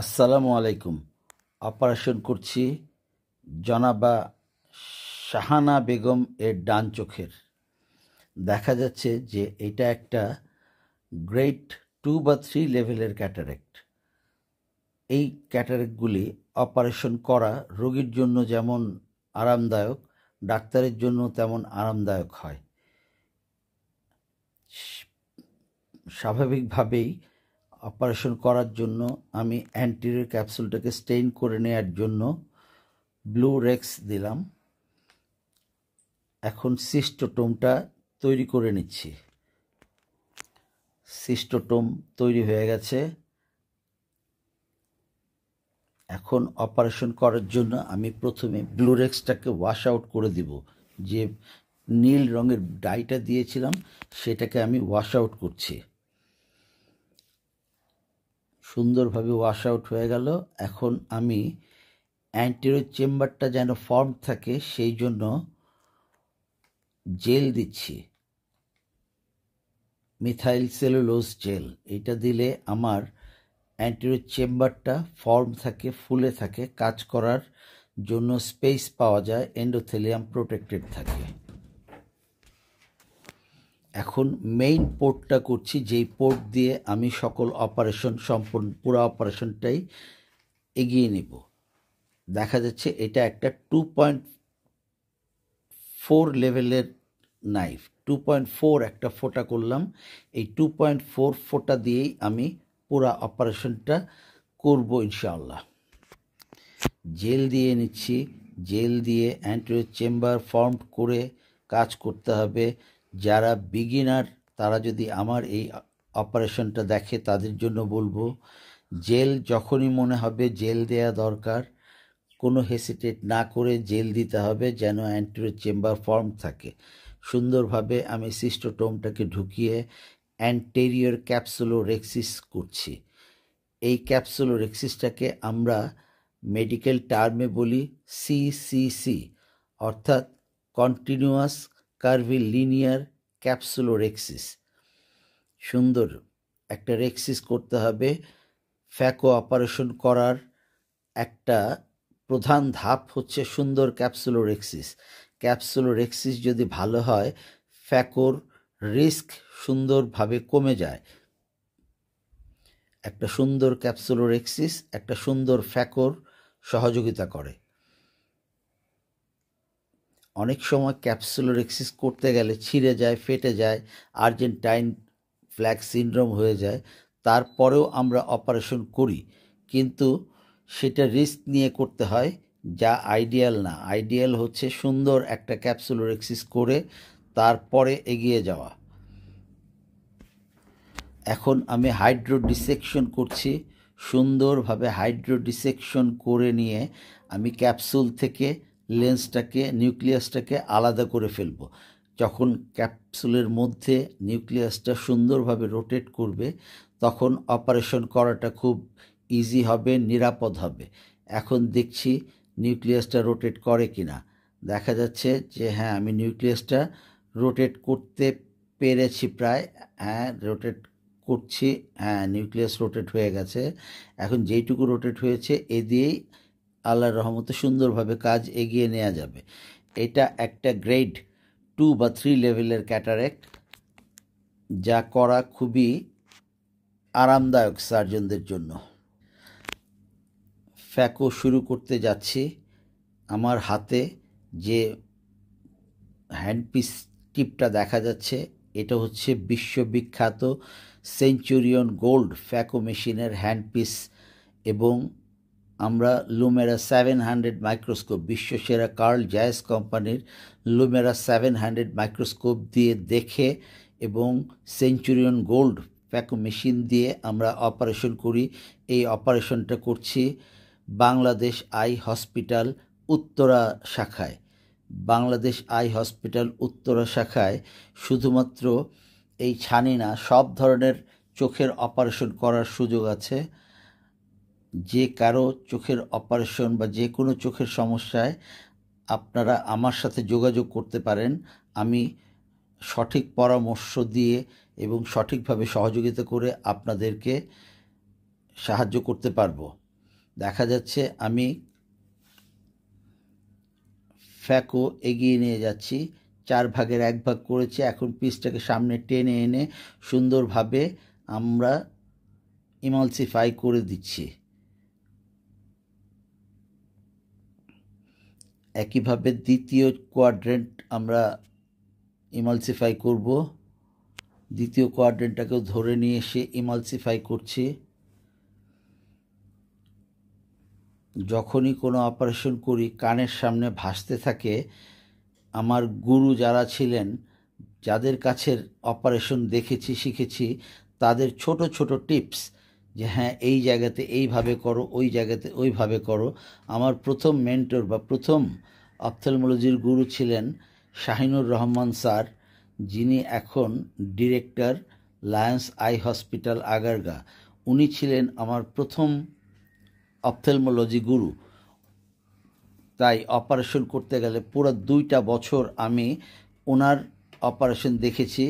আসসালামু আলাইকুম। অপারেশন করছি জনাবা শাহানা বেগম এর ডান চোখের। দেখা যাচ্ছে যে এটা একটা গ্রেড 2 বা 3 লেভেলের ক্যাটারেক্ট। এই ক্যাটারেক্টগুলি অপারেশন করা রোগীর জন্য যেমন আরামদায়ক, ডাক্তারের জন্য তেমন আরামদায়ক হয়। স্বাভাবিকভাবেই অপারেশন করার জন্য আমি অ্যান্টিরিয়র ক্যাপসুলটাকে স্টেইন করে নেওয়ার জন্য ব্লু রেক্স দিলাম। এখন সিস্টোটোমটা তৈরি করে নিচ্ছি। সিস্টোটোম তৈরি হয়ে গেছে। এখন অপারেশন করার জন্য আমি প্রথমে ব্লু রেক্সটাকে ওয়াশ আউট করে দিব। যে নীল রঙের ডাইটা দিয়েছিলাম সেটাকে আমি ওয়াশ আউট করছি। সুন্দরভাবে ওয়াশ আউট হয়ে গেল। এখন আমি অ্যান্টেরিয়র চেম্বারটা যেন ফর্ম থাকে সেই জন্য জেল দিচ্ছি, মিথাইল সেলুলোজ জেল। এটা দিলে আমার অ্যান্টেরিয়র চেম্বারটা ফর্ম থাকে, ফুলে থাকে, কাজ করার জন্য স্পেস পাওয়া যায়, এন্ডোথেলিয়াম প্রোটেক্টেড থাকে। এখন মেইন পোর্টটা করছি, যেই পোর্ট দিয়ে আমি সকল অপারেশন পুরো অপারেশনটাই এগিয়ে নেব। দেখা যাচ্ছে এটা একটা 2.4 লেভেলের নাইফ। 2.4 একটা ফোঁটা করলাম। এই 2.4 ফোঁটা দিয়েই আমি পুরো অপারেশনটা করব ইনশাআল্লাহ। জেল দিয়ে নিচ্ছি। জেল দিয়ে অ্যান্টেরিয়র চেম্বার ফর্ম করে কাজ করতে হবে। যারা বিগিনার তারা যদি আমার এই অপারেশনটা দেখে তাদের জন্য বলবো, জেল যখনই মনে হবে জেল দেয়া দরকার, কোনো হেসিটেট না করে জেল দিতে হবে যেন অ্যান্টেরিয়র চেম্বার ফর্ম থাকে। সুন্দরভাবে আমি সিস্টোটোমটাকে ঢুকিয়ে অ্যান্টেরিয়র ক্যাপসুলোরেক্সিস করছি। এই ক্যাপসুলোরেক্সিসটাকে আমরা মেডিকেল টার্মে বলি সিসিসি, অর্থাৎ কন্টিনিউয়াস কার্ভিলিনিয়ার ক্যাপসুলোরেক্সিস। সুন্দর একটা রেক্সিস করতে হবে। ফ্যাকো অপারেশন করার একটা প্রধান ধাপ হচ্ছে সুন্দর ক্যাপসুলোরেক্সিস। ক্যাপসুলোরেক্সিস যদি ভালো হয়, ফ্যাকোর রিস্ক সুন্দরভাবে কমে যায়। একটা সুন্দর ক্যাপসুলোরেক্সিস একটা সুন্দর ফ্যাকোর সহযোগিতা করে। অনেক সময় ক্যাপসুলোরেক্সিস করতে গেলে ছিঁড়ে যায়, ফেটে যায়, আর্জেন্টাইন ফ্ল্যাগ সিনড্রোম হয়ে যায়। তারপরেও আমরা অপারেশন করি, কিন্তু সেটা রিস্ক নিয়ে করতে হয়, যা আইডিয়াল না। আইডিয়াল হচ্ছে সুন্দর একটা ক্যাপসুলোরেক্সিস করে তারপরে এগিয়ে যাওয়া। এখন আমি হাইড্রো ডিসেকশন করছি। সুন্দরভাবে হাইড্রো ডিসেকশন করে নিয়ে আমি ক্যাপসুল থেকে লেন্সটাকে, নিউক্লিয়াসটাকে আলাদা করে ফেলব। যখন ক্যাপসুলের মধ্যে নিউক্লিয়াসটা সুন্দরভাবে রোটেট করবে তখন অপারেশন করাটা খুব ইজি হবে, নিরাপদ হবে। এখন দেখছি নিউক্লিয়াসটা রোটেট করে কিনা। দেখা যাচ্ছে যে হ্যাঁ, আমি নিউক্লিয়াসটা রোটেট করতে পেরেছি প্রায়। হ্যাঁ, রোটেট করছি। হ্যাঁ, নিউক্লিয়াস রোটেট হয়ে গেছে। এখন যেইটুকু রোটেট হয়েছে এ দিয়েই আল্লাহর রহমতে সুন্দরভাবে কাজ এগিয়ে নেওয়া যাবে। এটা একটা গ্রেড 2 বা 3 লেভেলের ক্যাটারেক্ট, যা করা খুবই আরামদায়ক সার্জনদের জন্য। ফ্যাকো শুরু করতে যাচ্ছি। আমার হাতে যে হ্যান্ডপিস টিপটা দেখা যাচ্ছে এটা হচ্ছে বিশ্ববিখ্যাত সেঞ্চুরিয়ন গোল্ড ফ্যাকো মেশিনের হ্যান্ডপিস, এবং আমরা লুমেরা 700 মাইক্রোস্কোপ, বিশ্বসেরা কার্ল জায়াস কোম্পানির লুমেরা 700 মাইক্রোস্কোপ দিয়ে দেখে এবং সেঞ্চুরিয়ন গোল্ড ফ্যাকো মেশিন দিয়ে আমরা অপারেশন করি। এই অপারেশনটা করছি বাংলাদেশ আই হসপিটাল উত্তরা শাখায়। বাংলাদেশ আই হসপিটাল উত্তরা শাখায় শুধুমাত্র এই ছানি না, সব ধরনের চোখের অপারেশন করার সুযোগ আছে। যে কারো চোখের অপারেশন বা যে কোনো চোখের সমস্যায় আপনারা আমার সাথে যোগাযোগ করতে পারেন। আমি সঠিক পরামর্শ দিয়ে এবং সঠিকভাবে সহযোগিতা করে আপনাদেরকে সাহায্য করতে পারবো। দেখা যাচ্ছে আমি ফ্যাকো এগিয়ে নিয়ে যাচ্ছি, 4 ভাগের 1 ভাগ করেছি। এখন পিসটাকে সামনে টেনে এনে সুন্দরভাবে আমরা ইমালসিফাই করে দিচ্ছি। একইভাবে দ্বিতীয় কোয়াড্রেন্ট আমরা ইমালসিফাই করব। দ্বিতীয় কোয়াড্রেন্টটাকেও ধরে নিয়ে এসে ইমালসিফাই করছি। যখনই কোনো অপারেশন করি কানের সামনে ভাসতে থাকে আমার গুরু যারা ছিলেন, যাদের কাছের অপারেশন দেখেছি শিখেছি, তাদের ছোট ছোট টিপস, যে হ্যাঁ এই জায়গাতে এইভাবে করো, ওই জায়গাতে ওইভাবে করো। আমার প্রথম মেন্টর বা প্রথম অপথ্যালমোলজির গুরু ছিলেন শাহিনুর রহমান স্যার, যিনি এখন director Lions eye hospital Agargaon. উনি ছিলেন আমার প্রথম অপথ্যালমোলজি গুরু। তাই অপারেশন করতে গেলে পুরো 2টা বছর আমি ওনার অপারেশন দেখেছি,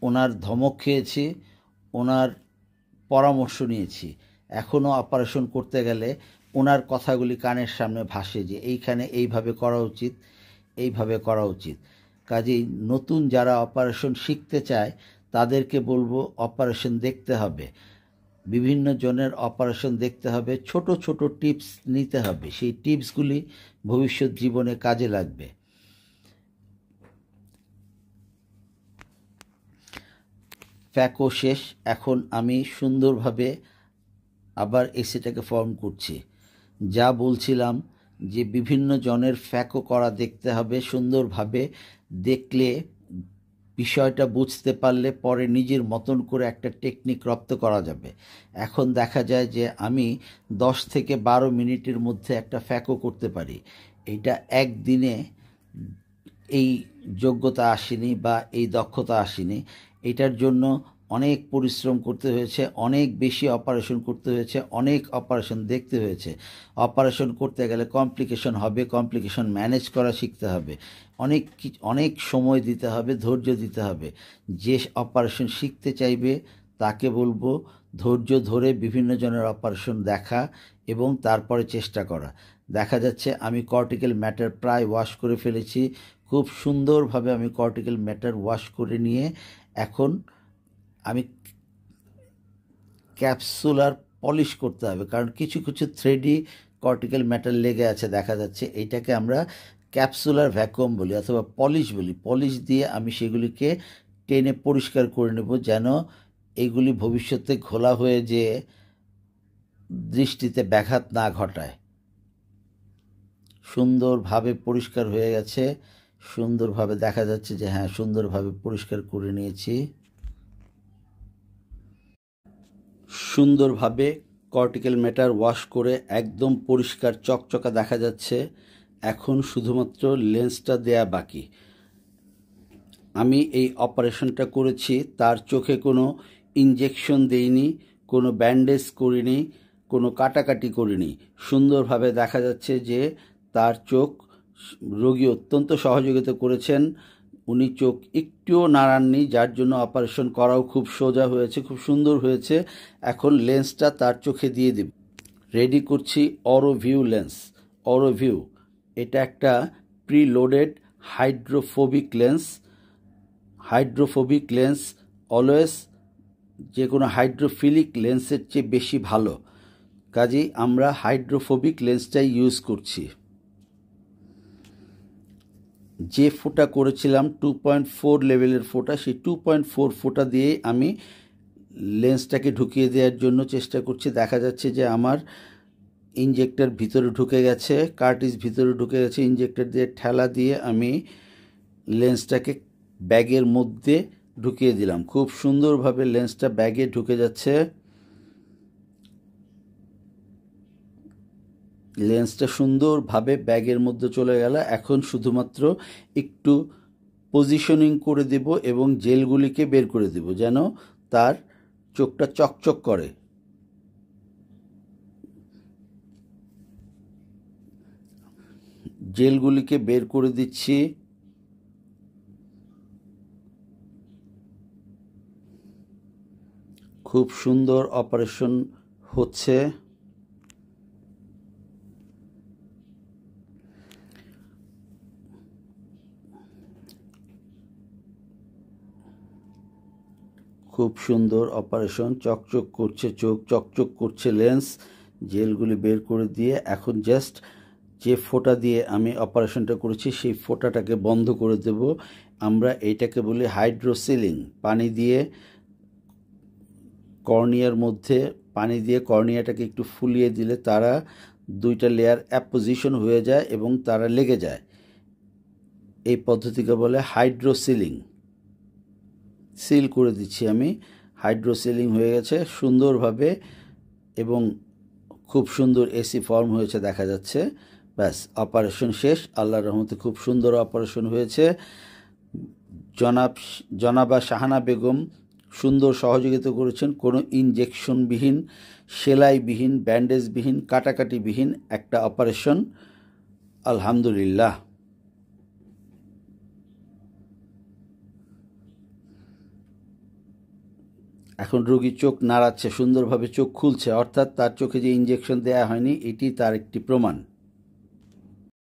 ওনার ধমক খেয়েছি, ওনার পরামর্শ নিয়েছি। এখনও অপারেশন করতে গেলে ওনার কথাগুলি কানের সামনে ভাসে, যে এইখানে এইভাবে করা উচিত, এইভাবে করা উচিত। কাজেই নতুন যারা অপারেশন শিখতে চায় তাদেরকে বলবো অপারেশন দেখতে হবে, বিভিন্ন জনের অপারেশন দেখতে হবে, ছোট ছোট টিপস নিতে হবে। সেই টিপসগুলি ভবিষ্যৎ জীবনে কাজে লাগবে। ফ্যাকো শেষ, এখন আমি সুন্দরভাবে আবার এসিটাকে ফর্ম করছি। যা বলছিলাম যে বিভিন্ন জনের ফ্যাকো করা দেখতে হবে সুন্দরভাবে, দেখলে বিষয়টা বুঝতে পারলে পরে নিজের মতন করে একটা টেকনিক রপ্ত করা যাবে। এখন দেখা যায় যে আমি 10 থেকে 12 মিনিটের মধ্যে একটা ফ্যাকো করতে পারি। এটা একদিনে এই যোগ্যতা আসেনি বা এই দক্ষতা আসেনি। এটার জন্য অনেক পরিশ্রম করতে হয়েছে, অনেক বেশি অপারেশন করতে হয়েছে, অনেক অপারেশন দেখতে হয়েছে। অপারেশন করতে গেলে কমপ্লিকেশন হবে, কমপ্লিকেশন ম্যানেজ করা শিখতে হবে, অনেক সময় দিতে হবে, ধৈর্য দিতে হবে। যে অপারেশন শিখতে চাইবে তাকে বলবো ধৈর্য ধরে বিভিন্ন জনের অপারেশন দেখা এবং তারপরে চেষ্টা করা। দেখা যাচ্ছে আমি কর্টিক্যাল ম্যাটার প্রায় ওয়াশ করে ফেলেছি। খুব সুন্দরভাবে আমি কর্টিক্যাল ম্যাটার ওয়াশ করে নিয়ে এখন আমি ক্যাপসুলার পলিশ করতে হবে, কারণ কিছু কিছু থ্রেডি কর্টিক্যাল ম্যাটার লেগে আছে দেখা যাচ্ছে। এইটাকে আমরা ক্যাপসুলার ভ্যাকুয়াম বলি অথবা পলিশ বলি। পলিশ দিয়ে আমি সেগুলিকে টেনে পরিষ্কার করে নেব, যেন এগুলি ভবিষ্যতে ঘোলা হয়ে যে দৃষ্টিতে ব্যাঘাত না ঘটায়। সুন্দরভাবে পরিষ্কার হয়ে গেছে, সুন্দরভাবে দেখা যাচ্ছে যে হ্যাঁ সুন্দরভাবে পরিষ্কার করে নিয়েছি। সুন্দরভাবে কর্টিক্যাল ম্যাটার ওয়াশ করে একদম পরিষ্কার চকচকা দেখা যাচ্ছে। এখন শুধুমাত্র লেন্সটা দেয়া বাকি। আমি এই অপারেশনটা করেছি, তার চোখে কোনো ইনজেকশন দেইনি, কোনো ব্যান্ডেজ করিনি, কোনো কাটাকাটি করিনি। সুন্দরভাবে দেখা যাচ্ছে যে তার চোখ, রোগী অত্যন্ত সহযোগিতা করেছেন, উনি চোখ একটুও নাড়াননি, যার জন্য অপারেশন করাও খুব সোজা হয়েছে, খুব সুন্দর হয়েছে। এখন লেন্সটা তার চোখে দিয়ে দেব। রেডি করছি অরোভিউ লেন্স। অরোভিউ এটা একটা preloaded hydrophobic lens. Hydrophobic lens always যে কোনো হাইড্রোফিলিক লেন্সের চেয়ে বেশি ভালো, কাজেই আমরা হাইড্রোফোবিক লেন্সটাই ইউজ করছি। যে ফোঁটা করেছিলাম 2.4 লেভেলের ফোঁটা, সেই 2.4 ফোঁটা দিয়ে আমি লেন্সটাকে ঢুকিয়ে দেওয়ার জন্য চেষ্টা করছি। দেখা যাচ্ছে যে আমার ইনজেক্টর ভিতরে ঢুকে গেছে, কার্টিজ ভিতরে ঢুকে গেছে। ইনজেক্টর দিয়ে ঠেলা দিয়ে আমি লেন্সটাকে ব্যাগের মধ্যে ঢুকিয়ে দিলাম। খুব সুন্দরভাবে লেন্সটা ব্যাগে ঢুকে যাচ্ছে। লেন্সটা সুন্দরভাবে ব্যাগের মধ্যে চলে গেল। এখন শুধুমাত্র একটু পজিশনিং করে দেব এবং জেলগুলিকে বের করে দেব, যেন তার চোখটা চকচক করে। জেলগুলিকে বের করে দিচ্ছি। খুব সুন্দর অপারেশন হচ্ছে। খুব সুন্দর অপারেশন, চকচক করছে চোখ, চকচক করছে লেন্স, জেলগুলি বের করে দিয়ে এখন জাস্ট যে ফোঁটা দিয়ে আমি অপারেশনটা করেছি সেই ফোঁটাটাকে বন্ধ করে দেব। আমরা এইটাকে বলি হাইড্রোসিলিং। পানি দিয়ে কর্নিয়ার মধ্যে পানি দিয়ে কর্নিয়াটাকে একটু ফুলিয়ে দিলে তারা দুইটা লেয়ার অ্যাপোজিশন হয়ে যায় এবং তারা লেগে যায়। এই পদ্ধতিকে বলে হাইড্রোসিলিং। সিল করে দিচ্ছি আমি, হাইড্রোসিলিং হয়ে গেছে সুন্দরভাবে এবং খুব সুন্দর এসি ফর্ম হয়েছে দেখা যাচ্ছে। ব্যাস, অপারেশন শেষ। আল্লাহর রহমতে খুব সুন্দর অপারেশন হয়েছে। জনাবা শাহানা বেগম সুন্দর সহযোগিতা করেছেন। কোনো ইনজেকশনবিহীন, সেলাইবিহীন, ব্যান্ডেজবিহীন, কাটাকাটিবিহীন একটা অপারেশন, আলহামদুলিল্লাহ। এখন রোগী চোখ নাড়াচ্ছে, সুন্দরভাবে চোখ খুলছে, অর্থাৎ তার চোখে যে ইনজেকশন দেয়া হয়নি এটি তার একটি প্রমাণ।